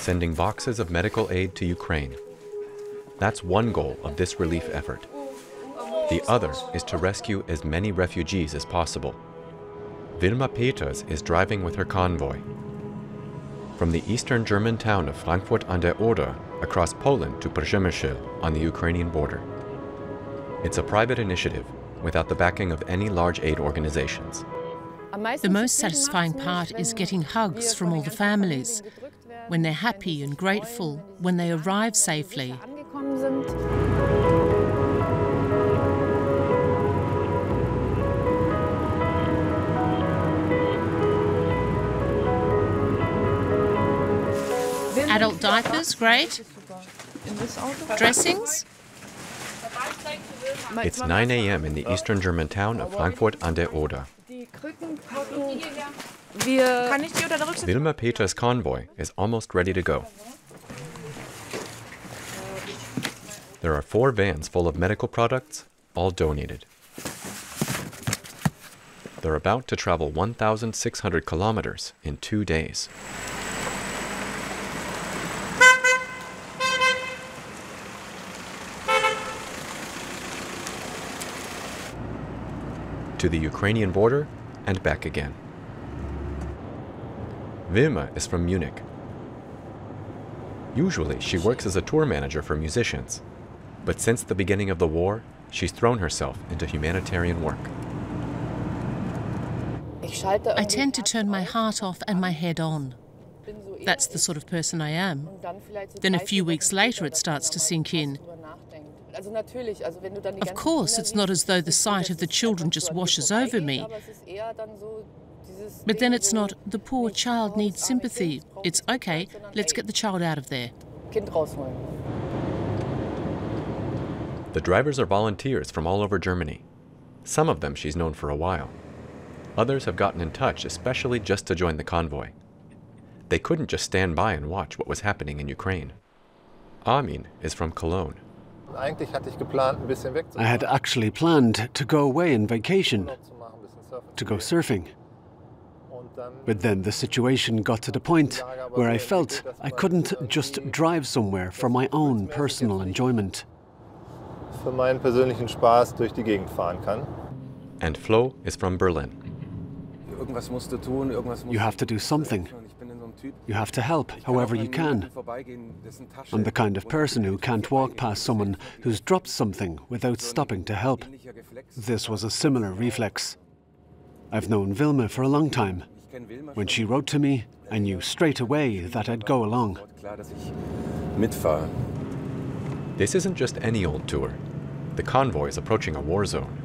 sending boxes of medical aid to Ukraine. That's one goal of this relief effort. The other is to rescue as many refugees as possible. Wilma Peters is driving with her convoy. From the eastern German town of Frankfurt an der Oder across Poland to Przemysl on the Ukrainian border. It's a private initiative without the backing of any large aid organizations. The most satisfying part is getting hugs from all the families, when they're happy and grateful, when they arrive safely. Adult diapers, great. Dressings? It's 9 a.m. in the eastern German town of Frankfurt an der Oder. Wilma Peters' convoy is almost ready to go. There are 4 vans full of medical products, all donated. They're about to travel 1,600 kilometers in 2 days. To the Ukrainian border and back again. Wilma is from Munich. Usually, she works as a tour manager for musicians, but since the beginning of the war, she's thrown herself into humanitarian work. I tend to turn my heart off and my head on. That's the sort of person I am. Then a few weeks later it starts to sink in. Of course, it's not as though the sight of the children just washes over me. But then it's not, the poor child needs sympathy. It's, okay, let's get the child out of there. The drivers are volunteers from all over Germany. Some of them she's known for a while. Others have gotten in touch, especially just to join the convoy. They couldn't just stand by and watch what was happening in Ukraine. Armin is from Cologne. I had actually planned to go away on vacation, to go surfing. But then the situation got to the point where I felt I couldn't just drive somewhere for my own personal enjoyment. And Flo is from Berlin. You have to do something. You have to help however you can. I'm the kind of person who can't walk past someone who's dropped something without stopping to help. This was a similar reflex. I've known Wilma for a long time. When she wrote to me, I knew straight away that I'd go along. This isn't just any old tour. The convoy is approaching a war zone.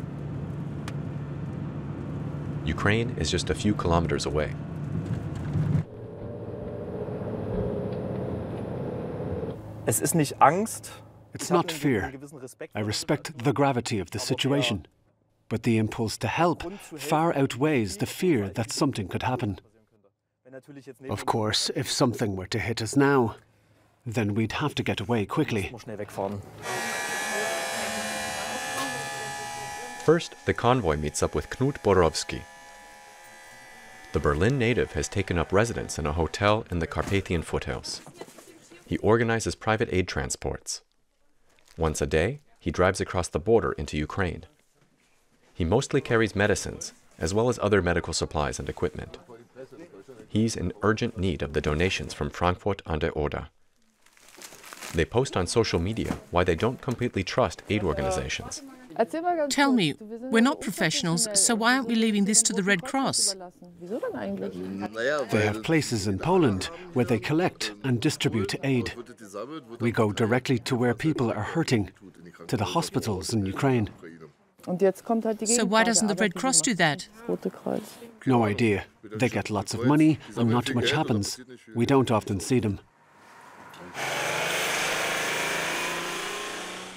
Ukraine is just a few kilometers away. It's not fear. I respect the gravity of the situation. But the impulse to help far outweighs the fear that something could happen. Of course, if something were to hit us now, then we'd have to get away quickly. First, the convoy meets up with Knut Borowski. The Berlin native has taken up residence in a hotel in the Carpathian foothills. He organizes private aid transports. Once a day, he drives across the border into Ukraine. He mostly carries medicines, as well as other medical supplies and equipment. He's in urgent need of the donations from Frankfurt an der Oder. They post on social media why they don't completely trust aid organizations. Tell me, we're not professionals, so why aren't we leaving this to the Red Cross? They have places in Poland where they collect and distribute aid. We go directly to where people are hurting, to the hospitals in Ukraine. So why doesn't the Red Cross do that? No idea. They get lots of money and not much happens. We don't often see them.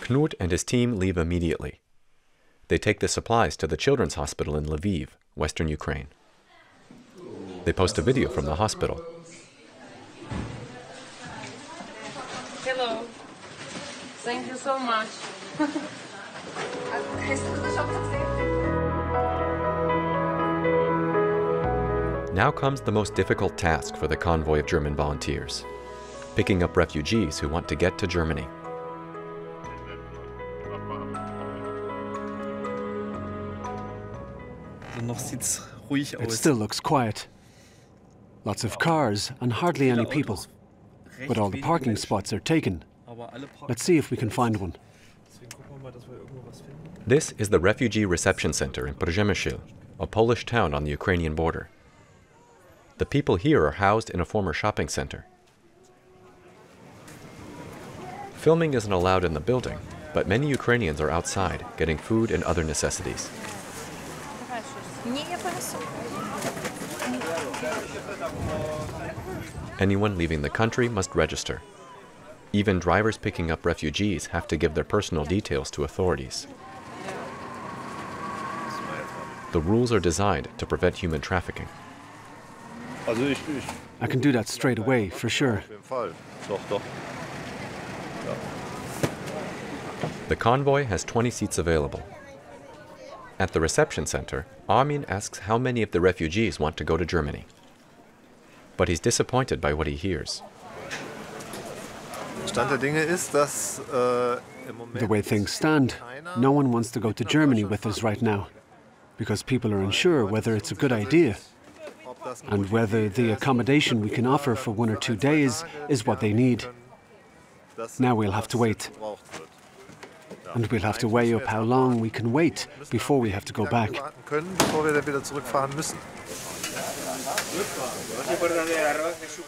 Knut and his team leave immediately. They take the supplies to the children's hospital in Lviv, western Ukraine. They post a video from the hospital. Hello. Thank you so much. Now comes the most difficult task for the convoy of German volunteers: picking up refugees who want to get to Germany. It still looks quiet. Lots of cars and hardly any people. But all the parking spots are taken. Let's see if we can find one. This is the Refugee Reception Center in Przemyśl, a Polish town on the Ukrainian border. The people here are housed in a former shopping center. Filming isn't allowed in the building, but many Ukrainians are outside, getting food and other necessities. Anyone leaving the country must register. Even drivers picking up refugees have to give their personal details to authorities. The rules are designed to prevent human trafficking. I can do that straight away, for sure. The convoy has 20 seats available. At the reception center, Armin asks how many of the refugees want to go to Germany. But he's disappointed by what he hears. The way things stand, no one wants to go to Germany with us right now, because people are unsure whether it's a good idea, and whether the accommodation we can offer for 1 or 2 days is what they need. Now we'll have to wait. And we'll have to weigh up how long we can wait before we have to go back.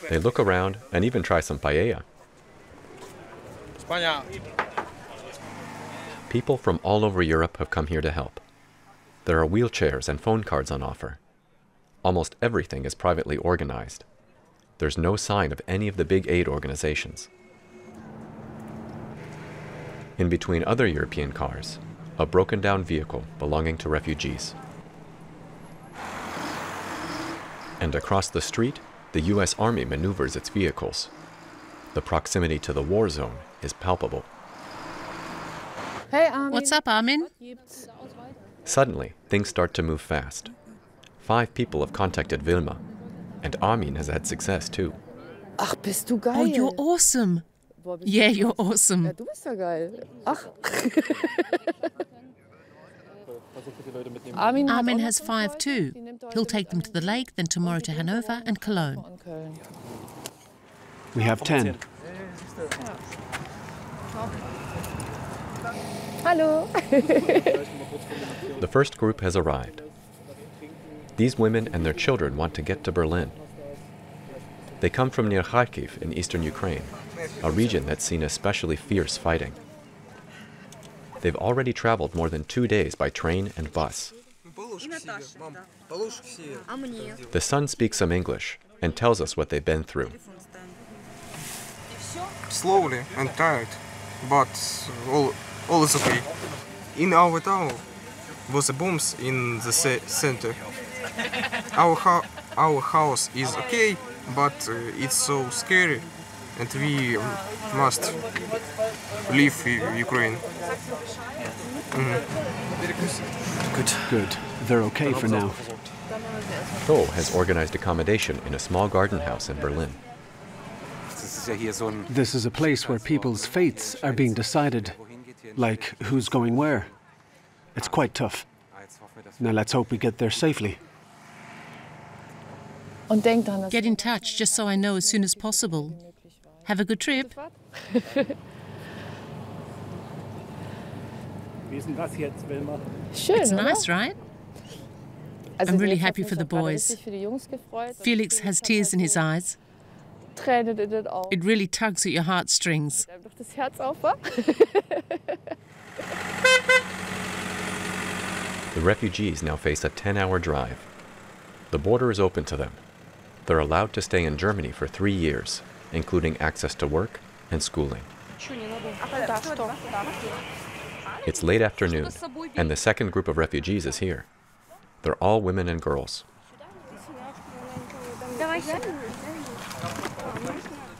They look around and even try some paella. People from all over Europe have come here to help. There are wheelchairs and phone cards on offer. Almost everything is privately organized. There's no sign of any of the big aid organizations. In between other European cars, a broken-down vehicle belonging to refugees. And across the street, the U.S. Army maneuvers its vehicles. The proximity to the war zone is palpable. Hey, Armin. What's up, Armin? Suddenly, things start to move fast. 5 people have contacted Wilma, and Armin has had success too. Ach, bist du geil. Oh, you're awesome. Yeah, you're awesome. Ja, du bist ja geil. Ach. Armin has 5 too. He'll take them to the lake, then tomorrow to Hanover and Cologne. We have 10. Hallo. The first group has arrived. These women and their children want to get to Berlin. They come from near Kharkiv in eastern Ukraine, a region that's seen especially fierce fighting. They've already traveled more than 2 days by train and bus. The son speaks some English and tells us what they've been through. Slowly and tired, but all is okay. In our town was a bombs in the center. Our house is okay, but it's so scary, and we must leave Ukraine. Good. They're okay for now. Tho has organized accommodation in a small garden house in Berlin. This is a place where people's fates are being decided, like who's going where. It's quite tough. Now let's hope we get there safely. Get in touch just so I know as soon as possible. Have a good trip. It's nice, right? I'm really happy for the boys. Felix has tears in his eyes. It really tugs at your heartstrings. The refugees now face a 10-hour drive. The border is open to them. They're allowed to stay in Germany for 3 years, including access to work and schooling. It's late afternoon, and the second group of refugees is here. They're all women and girls.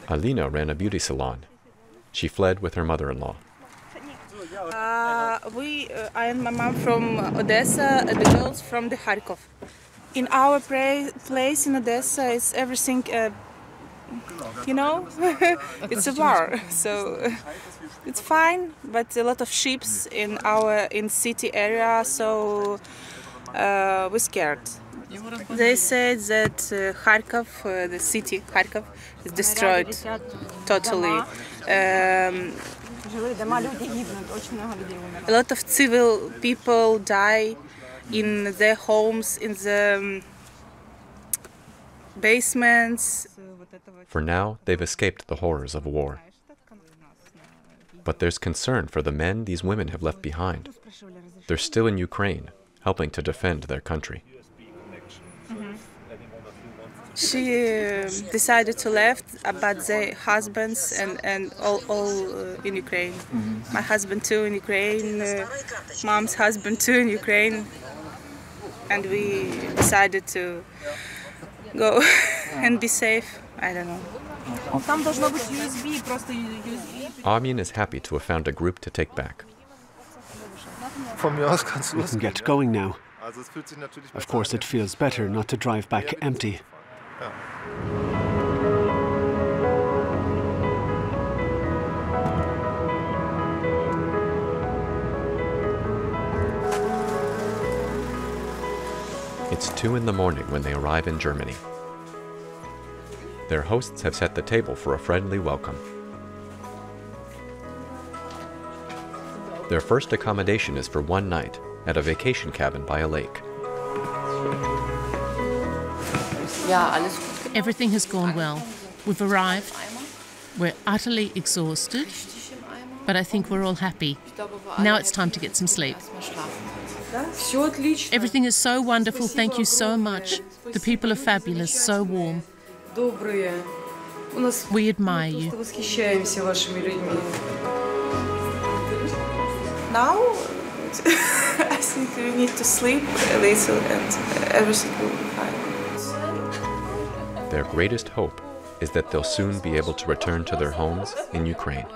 Alina ran a beauty salon. She fled with her mother-in-law. I and my mom from Odessa, the girls from the Kharkov. In our place in Odessa, it's everything, you know, it's a war, so it's fine. But a lot of ships in city area, so we're scared. They said that Kharkov, the city Kharkov, is destroyed totally. A lot of civil people die in their homes, in the basements. For now, they've escaped the horrors of war. But there's concern for the men these women have left behind. They're still in Ukraine, helping to defend their country. She decided to leave, but their husbands and all in Ukraine. My husband too in Ukraine, mom's husband too in Ukraine. And we decided to go and be safe. I don't know. Armin is happy to have found a group to take back. We can get going now. Of course, it feels better not to drive back empty. It's 2 in the morning when they arrive in Germany. Their hosts have set the table for a friendly welcome. Their first accommodation is for one night at a vacation cabin by a lake. Everything has gone well. We've arrived. We're utterly exhausted, but I think we're all happy. Now it's time to get some sleep. Everything is so wonderful. Thank you so much. The people are fabulous, so warm. We admire you. Now, I think we need to sleep a little and everything will be fine. Their greatest hope is that they'll soon be able to return to their homes in Ukraine.